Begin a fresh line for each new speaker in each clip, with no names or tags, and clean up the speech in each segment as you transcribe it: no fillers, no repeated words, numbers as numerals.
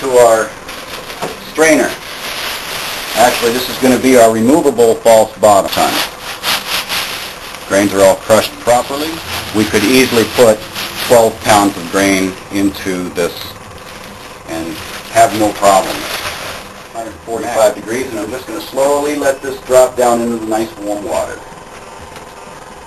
to our strainer. Actually, this is going to be our removable false bottom ton. Grains are all crushed properly. We could easily put 12 pounds of grain into this and have no problem. 145 degrees, and I'm just going to slowly let this drop down into the nice warm water.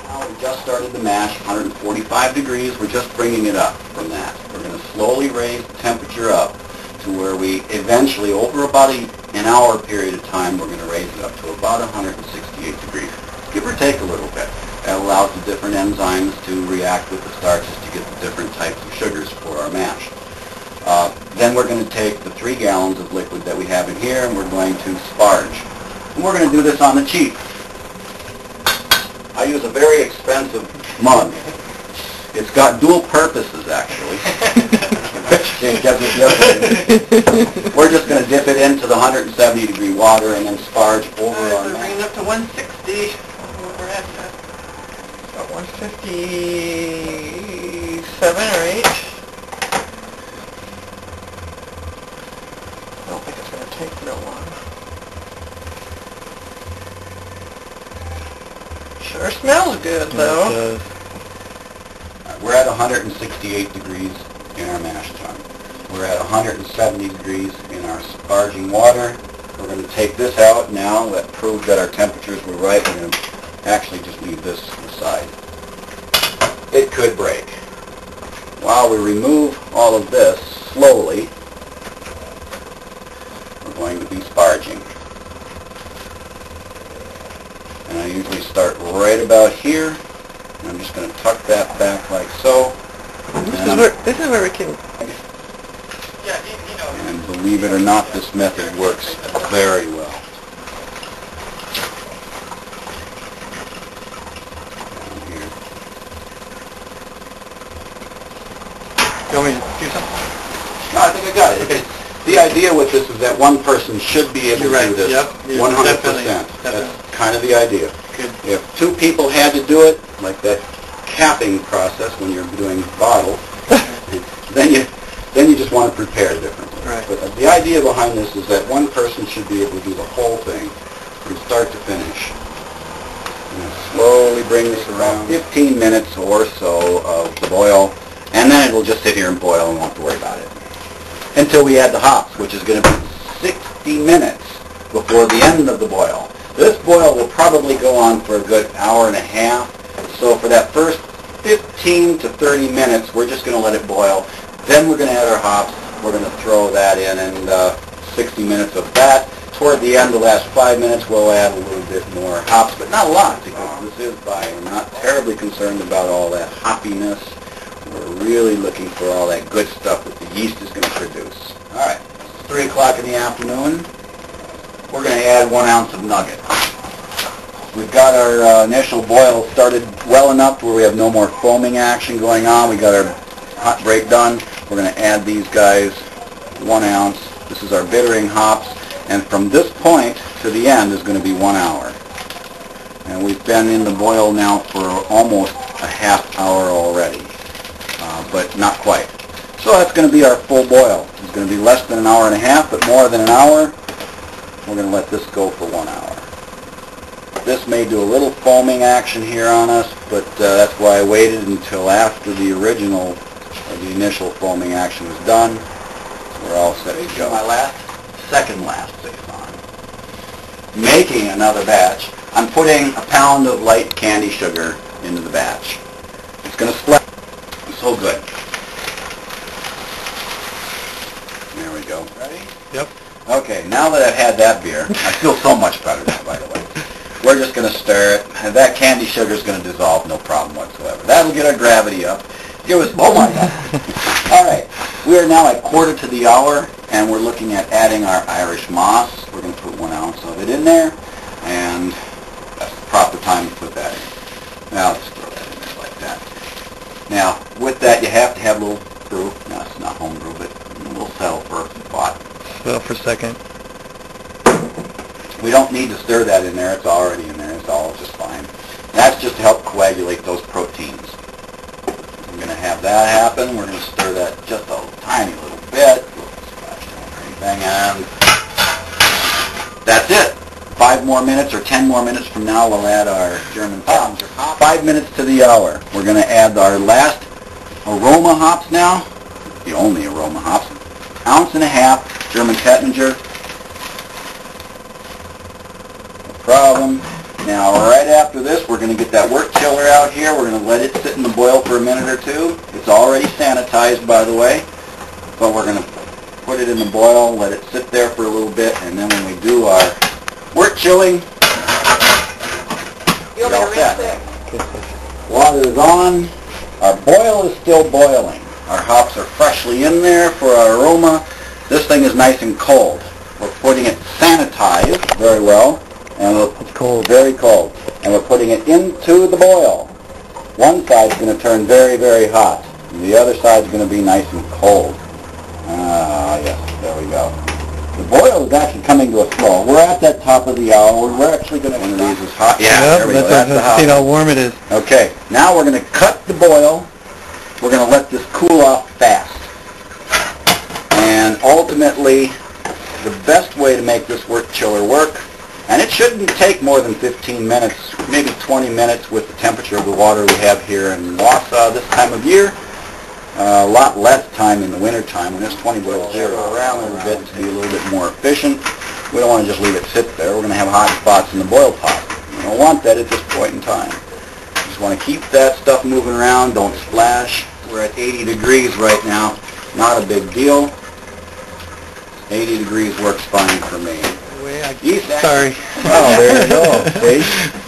Now we just started the mash, 145 degrees. We're just bringing it up from that. We're going to slowly raise the temperature up to where we eventually, over about an hour period of time, we're going to raise it up to about 168 degrees. Give or take a little bit. That allows the different enzymes to react with the starches to get the different types of sugars for our mash. Then we're going to take the 3 gallons of liquid that we have in here, and we're going to sparge. And we're going to do this on the cheap. I use a very expensive mug. It's got dual purposes, actually. We're just going to dip it into the 170 degree water and then sparge over our mash.
Bring it up to 160. We're at 157 or 8. I don't think it's going to take real long. Sure smells good, though.
We're at 168 degrees in our mash tun. We're at 170 degrees in our sparging water. We're going to take this out now. That proved that our temperatures were right. We're going to actually just leave this aside. It could break. While we remove all of this slowly, we're going to be sparging. And I usually start right about here. And I'm just going to tuck that back like so.
This is where we can...
And believe it or not, this method works very well. Down here.
You want me to do something?
No, I think I got it. The idea with this is that one person should be able to do this 100%. That's kind of the idea.
Good.
If 2 people had to do it, like that capping process when you're doing bottles, then you just want to prepare differently.
Right.
But the idea behind this is that one person should be able to do the whole thing from start to finish. And slowly bring this around 15 minutes or so of the boil, and then it will just sit here and boil and won't have to worry about it. Until we add the hops, which is going to be 60 minutes before the end of the boil. This boil will probably go on for a good hour and a half. So for that first 15 to 30 minutes, we're just going to let it boil. Then we're going to add our hops. We're going to throw that in, and 60 minutes of that. Toward the end, the last 5 minutes, we'll add a little bit more hops, but not a lot, because this is by. We're not terribly concerned about all that hoppiness. We're really looking for all that good stuff that the yeast is going to produce. All right, it's 3 o'clock in the afternoon. We're going to add 1 ounce of nugget. We've got our initial boil started well enough where we have no more foaming action going on. We got our hot break done. We're going to add these guys 1 ounce. This is our bittering hops. And from this point to the end is going to be 1 hour. And we've been in the boil now for almost a half hour already, but not quite. So that's going to be our full boil. It's going to be less than an hour and a half, but more than an hour. We're going to let this go for 1 hour. This may do a little foaming action here on us, but that's why I waited until after the original, or the initial foaming action was done. We're all set to go. My second last saison. Making another batch. I'm putting a pound of light candy sugar into the batch. It's going to split. So good. There we go. Ready?
Yep.
Okay, now that I've had that beer, I feel so much better now, by the way. We're just going to stir it, and that candy sugar is going to dissolve, no problem whatsoever. That'll get our gravity up. Oh my God. All right, we are now at 1/4 to the hour, and we're looking at adding our Irish moss. We're going to put 1 ounce of it in there, and that's the proper time to put that in. Now, let's throw that in there like that. Now, with that, you have to have a little brew. No, it's not home brew, but we'll settle for a pot.
Settle for a second.
We don't need to stir that in there. It's already in there. It's all just fine. That's just to help coagulate those proteins. We're going to have that happen. We're going to stir that just a tiny little bit. and that's it. 5 more minutes or 10 more minutes from now, we'll add our German hops. 5 minutes to the hour. We're going to add our last aroma hops now, the only aroma hops. 1.5 ounce German Kettlinger. No problem. Now, right after this, we're going to get that wort chiller out here. We're going to let it sit in the boil for a minute or two. It's already sanitized, by the way, but we're going to put it in the boil, let it sit there for a little bit, and then when we do our wort chilling, we're all set. Water is on. Our boil is still boiling. Our hops are freshly in there for our aroma. This thing is nice and cold. We're putting it sanitized very well. And it's cold, very cold. And we're putting it into the boil. One side's going to turn very, very hot. And the other side's going to be nice and cold. Ah, yes, there we go. The boil is actually coming to a slow. We're at that top of the hour. We're actually going to... One of these is hot. Yeah,
yep,
there we go. That's the hot.
See how warm it is.
Okay, now we're going to cut the boil. We're going to let this cool off fast. And ultimately, the best way to make this wort chiller work, and it shouldn't take more than 15 minutes, maybe 20 minutes with the temperature of the water we have here in Wausau this time of year. A lot less time in the winter time when it's 20 below zero. Around a little bit to be a little bit more efficient. We don't want to just leave it sit there. We're going to have hot spots in the boil pot. We don't want that at this point in time. Just want to keep that stuff moving around. Don't splash. We're at 80 degrees right now. Not a big deal. 80 degrees works fine for me.
Sorry.
Oh, there you go. See?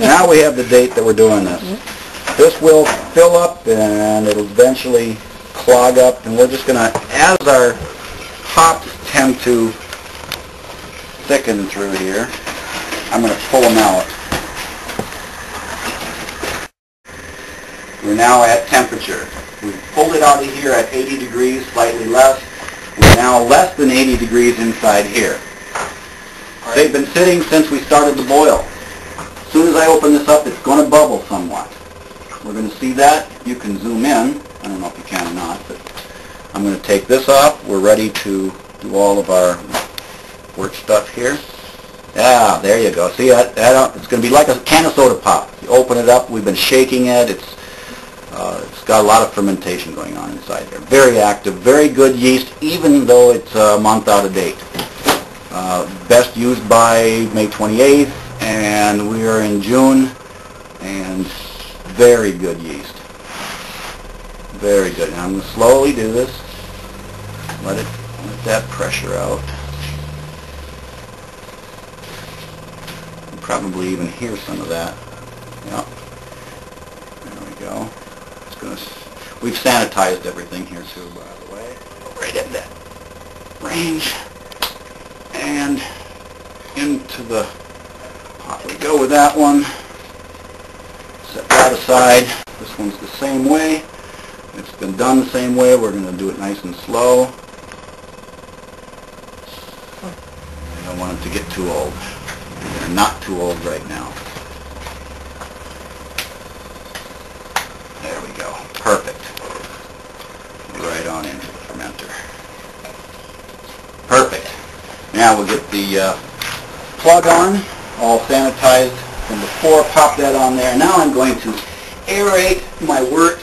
Now we have the date that we're doing this. This will fill up and it'll eventually clog up, and we're just going to, as our hops tend to thicken through here, I'm going to pull them out. We're now at temperature. We've pulled it out of here at 80 degrees, slightly less. We're now less than 80 degrees inside here. They've been sitting since we started the boil. As soon as I open this up, it's going to bubble somewhat. We're going to see that. You can zoom in. I don't know if you can or not, but I'm going to take this off. We're ready to do all of our wort stuff here. Yeah, there you go. See, it's going to be like a can of soda pop. You open it up. We've been shaking it. It's got a lot of fermentation going on inside there. Very active, very good yeast, even though it's a month out of date. Best used by May 28th, and we are in June, and very good yeast. Very good. Now I'm going to slowly do this. Let that pressure out. You probably even hear some of that. Yep. There we go. We've sanitized everything here too, by the way. Right in that range. And into the pot we go with that one. Set that aside. This one's the same way. It's been done the same way. We're going to do it nice and slow. I don't want it to get too old. They're not too old right now. There we go. Perfect. Right on into the fermenter. Perfect. Now we'll get the plug on, all sanitized from before. Pop that on there. Now I'm going to aerate my wort.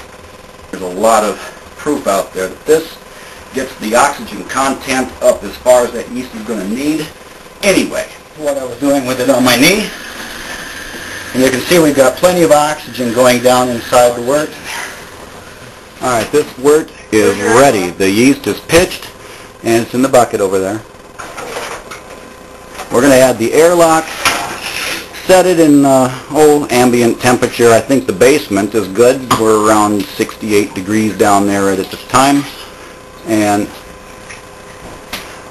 There's a lot of proof out there that this gets the oxygen content up as far as that yeast is going to need. Anyway, what I was doing with it on my knee. And you can see we've got plenty of oxygen going down inside the wort. Alright, this wort is ready. The yeast is pitched, and it's in the bucket over there. We're going to add the airlock, set it in ambient temperature. I think the basement is good. We're around 68 degrees down there at this time. And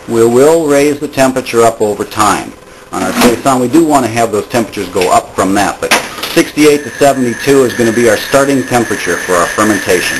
we will raise the temperature up over time. On our Saison, we do want to have those temperatures go up from that, but 68 to 72 is going to be our starting temperature for our fermentation.